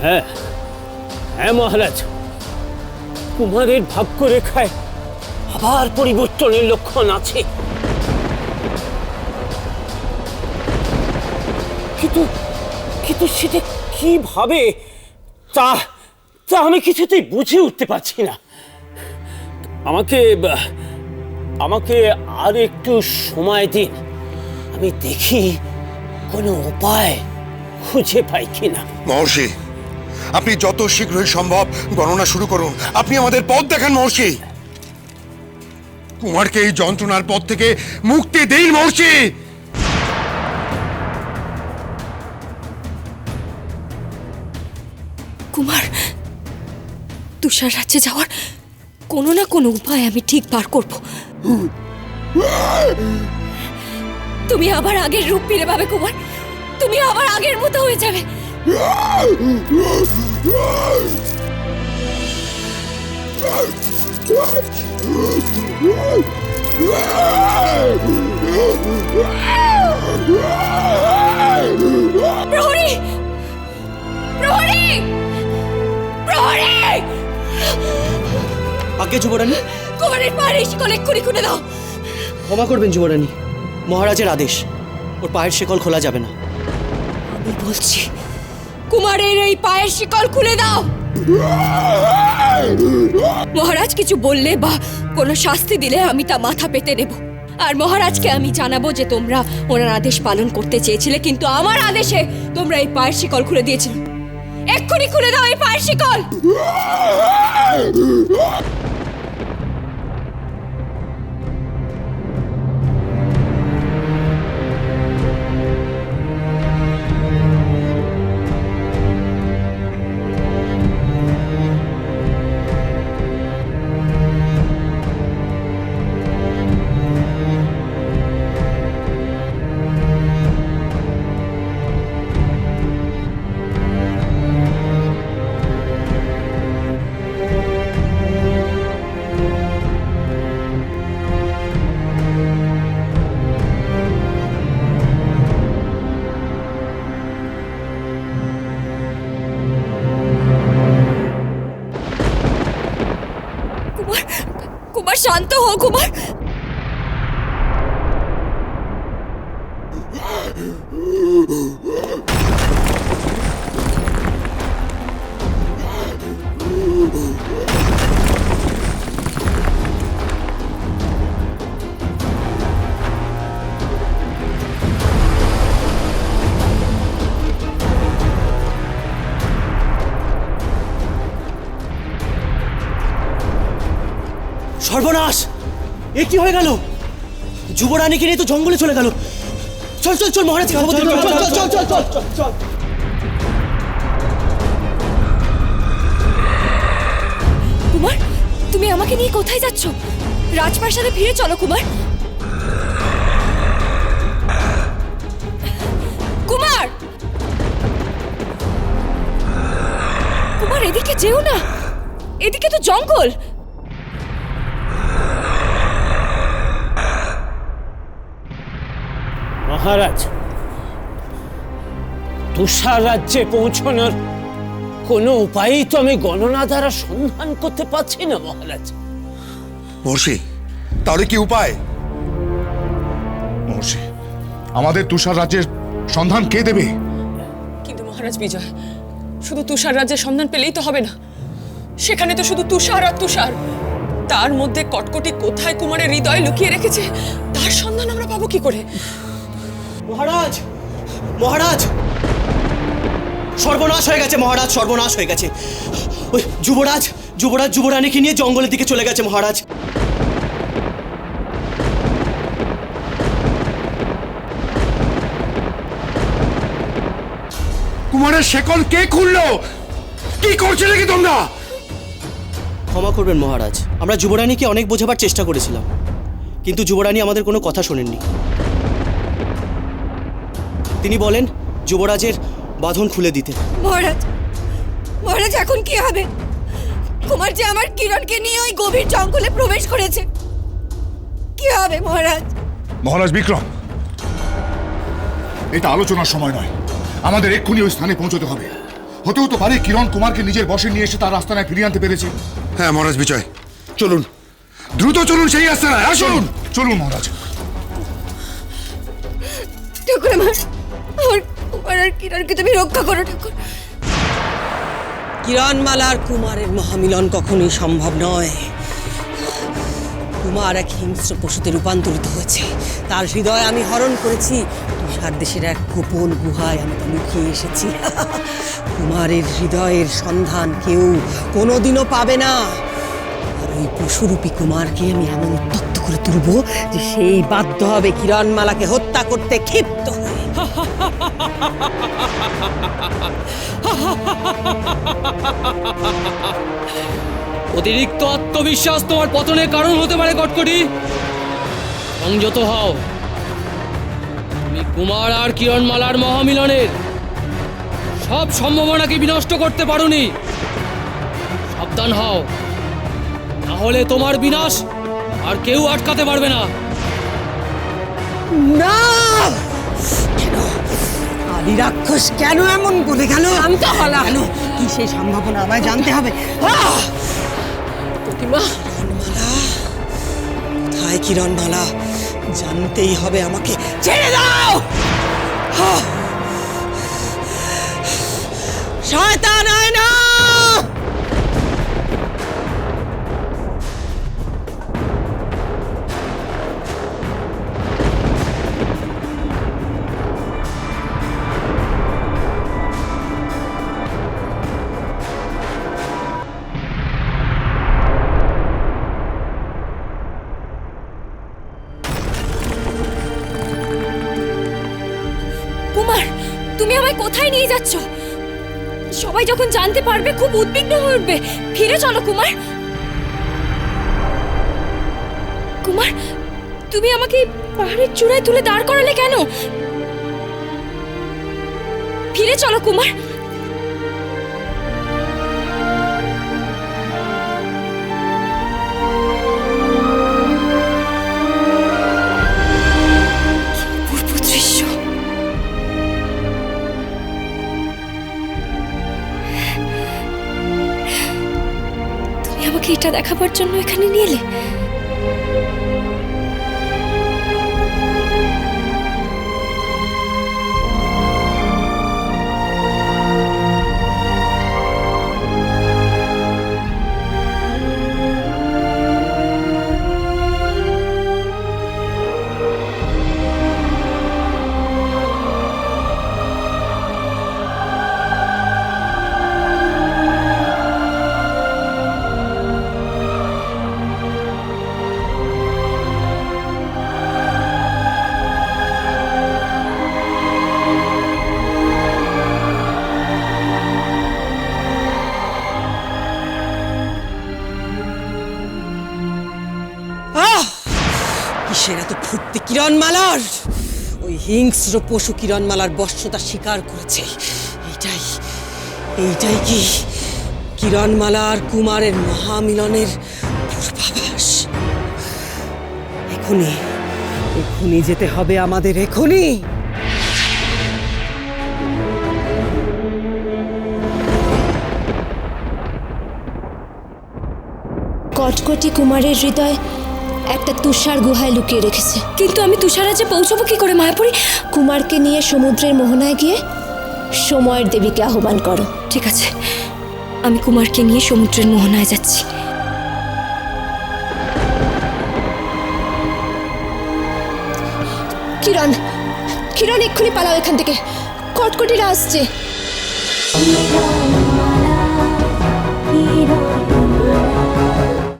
হ্যাঁ হ্যাঁ মহারাজ, কুমারের ভাগ্যরেখায় আবার পরিবর্তনের লক্ষণ আছে। কিন্তু কিন্তু সেটা কিভাবে তা তা আমি কিছুতেই বুঝে উঠতে পারছি না। আমাকে আমাকে আর একটু সময় দিন, আমি দেখি কোনো উপায় খুঁজে পাই কিনা। মহর্ষি, আপনি যত শীঘ্রই সম্ভব গণনা শুরু করুন। আপনি আমাদের পথ দেখান মহর্ষি। কুমারকে এই যন্ত্রণার পথ থেকে মুক্তি দিন মহর্ষি। কুমার, তুষার রাজ্যে যাওয়ার কোনো না কোনো উপায় আমি ঠিক বার করব। তুমি আবার আগের রূপ ফিরে পাবে কুমার, তুমি আবার আগের মতো হয়ে যাবে। প্রহরী, প্রহরী, প্রহরী! আগে যুবরানী, কুমারের পায়ের শিকল এক্ষুনি খুলে দাও। ক্ষমা করবেন যুবরানী, মহারাজের আদেশ, ওর পায়ের শিকল খোলা যাবে না। আমি বলছি কুমারের এই পায়ের শিকল খুলে দাও। মহারাজ কিছু বললে বা কোনো শাস্তি দিলে আমি তা মাথা পেতে নেব। আর মহারাজকে আমি জানাবো যে তোমরা ওনার আদেশ পালন করতে চেয়েছিলে, কিন্তু আমার আদেশে তোমরা এই পায়ের শিকল খুলে দিয়েছিলে। এক্ষুনি খুলে দাও এই পায়ের শিকল। কুমার, শান্ত হও কুমার। সর্বনাশ! এ কি হয়ে গেল? যুবরানীকে নিয়ে তো জঙ্গলে চলে গেল। চল চল চল মহারাজ, খবর দিতে হবে। চল চল চল চল চল চল। কুমার, তুমি আমাকে নিয়ে কোথায় যাচ্ছ? রাজপ্রাসাদে ফিরে চলো কুমার। কুমার, কুমার এদিকে যেও না, এদিকে তো জঙ্গল। মহারাজ, তুষার রাজ্যে পৌঁছানোর কোনো উপায়ই তো আমি গণনা দ্বারা সন্ধান করতে পারছি না মহারাজ। মহর্ষি, তাহলে কি উপায়? মহর্ষি, আমাদের তুষার রাজ্যের সন্ধান কে দেবে? কিন্তু মহারাজ বিজয়, শুধু তুষার রাজ্যের সন্ধান পেলেই তো হবে না। সেখানে তো শুধু তুষার আর তুষার। তার মধ্যে কটকটি কোথায় কুমারের হৃদয় লুকিয়ে রেখেছে তার সন্ধান আমরা পাবো কি করে? মহারাজ, মহারাজ, সর্বনাশ হয়ে গেছে মহারাজ, সর্বনাশ হয়ে গেছে। ওই যুবরাজ যুবরাজ যুবরানীকে নিয়ে জঙ্গলের দিকে চলে গেছে মহারাজ। কুমারের শেকল কে খুললো? কি করছে নাকি তোমরা? ক্ষমা করবেন মহারাজ, আমরা যুবরানীকে অনেক বোঝাবার চেষ্টা করেছিলাম, কিন্তু যুবরানী আমাদের কোনো কথা শোনেননি। তিনি বলেন যুবরাজের বাঁধন খুলে দিতে। মহারাজ, মহারাজ এখন কি হবে? কুমার যে আমার কিরণকে নিয়ে ওই গভীর জঙ্গলে প্রবেশ করেছে, কি হবে মহারাজ? মহারাজ বিক্রম, এটা আলোচনার সময় নয়, আমাদের এক্ষুনি ওই স্থানে পৌঁছতে হবে। হতেও তো পারে কিরণ কুমারকে নিজের বশে নিয়ে এসে তার আস্তানায় ফিরিয়ে আনতে পেরেছে। হ্যাঁ মহারাজ বিজয়, চলুন, দ্রুত চলুন সেই আস্তানায়, আসুন। চলুন মহারাজ। ঠাকুর আমার কুমার আর কিরণকে তুমি রক্ষা করো ঠাকুর। কিরণমালা আর কুমারের মহামিলন কখনোই সম্ভব নয়। কুমার এক হিংস্র পশুতে রূপান্তরিত হয়েছে, তার হৃদয় আমি হরণ করেছি। তুষার দেশের এক গোপন গুহায় আমি তা লুকিয়ে এসেছি। কুমারের হৃদয়ের সন্ধান কেউ কোনোদিনও পাবে না। আর ওই পশুরূপী কুমারকে আমি এমন উত্তপ্ত করে তুলব যে সেই বাধ্য হবে কিরণমালাকে হত্যা করতে ক্ষিপ্ত হয়ে। অতিরিক্ত আত্মবিশ্বাস তোমার পতনের কারণ হতে পারে কটকটি। সংযত হও। তুমি কুমার আর কিরণমালার মহামিলনের সব সম্ভাবনাকে বিনষ্ট করতে পারোনি। সাবধান হও, না হলে তোমার বিনাশ আর কেউ আটকাতে পারবে না। না, কেন আদি রাক্ষস কেন এমন বলে গেল? জানতে হলো কেন? কি সেই সম্ভাবনা আমায় জানতে হবে। প্রতিমা, কোথায় কিরণমালা? জানতেই হবে আমাকে। ছেড়ে দাও! শয়তান আয়না! কুমার, তুমি আমায় কোথায় নিয়ে যাচ্ছ? সবাই যখন জানতে পারবে খুব উদ্বিগ্ন হয়ে উঠবে। ফিরে চলো কুমার। কুমার, তুমি আমাকে পাহাড়ের চূড়ায় তুলে দাঁড় করালে কেন? ফিরে চলো কুমার। আমাকে এটা দেখাবার জন্য এখানে নিয়ে এলে? কিসের এত ফুর্তি কিরণমালার? ওই হিংস্র পশু কিরণমালার বশ্যতা স্বীকার করেছে। এইটাই কি কিরণমালা আর কুমারের মহামিলনের পূর্বাভাস? এখনই যেতে হবে আমাদের, এখনই। কটকটি কুমারের হৃদয় একটা তুষার গুহায় লুকিয়ে রেখেছে। কিন্তু আমি তুষারাজ্যে পৌঁছবো কি করে মায়াপুরী? কুমারকে নিয়ে সমুদ্রের মোহনায় গিয়ে সময়ের দেবীকে আহ্বান করো। ঠিক আছে, আমি কুমারকে নিয়ে সমুদ্রের মোহনায় যাচ্ছি। কিরণ, কিরণ এক্ষুনি পালাও এখান থেকে, কটকটিরা আসছে।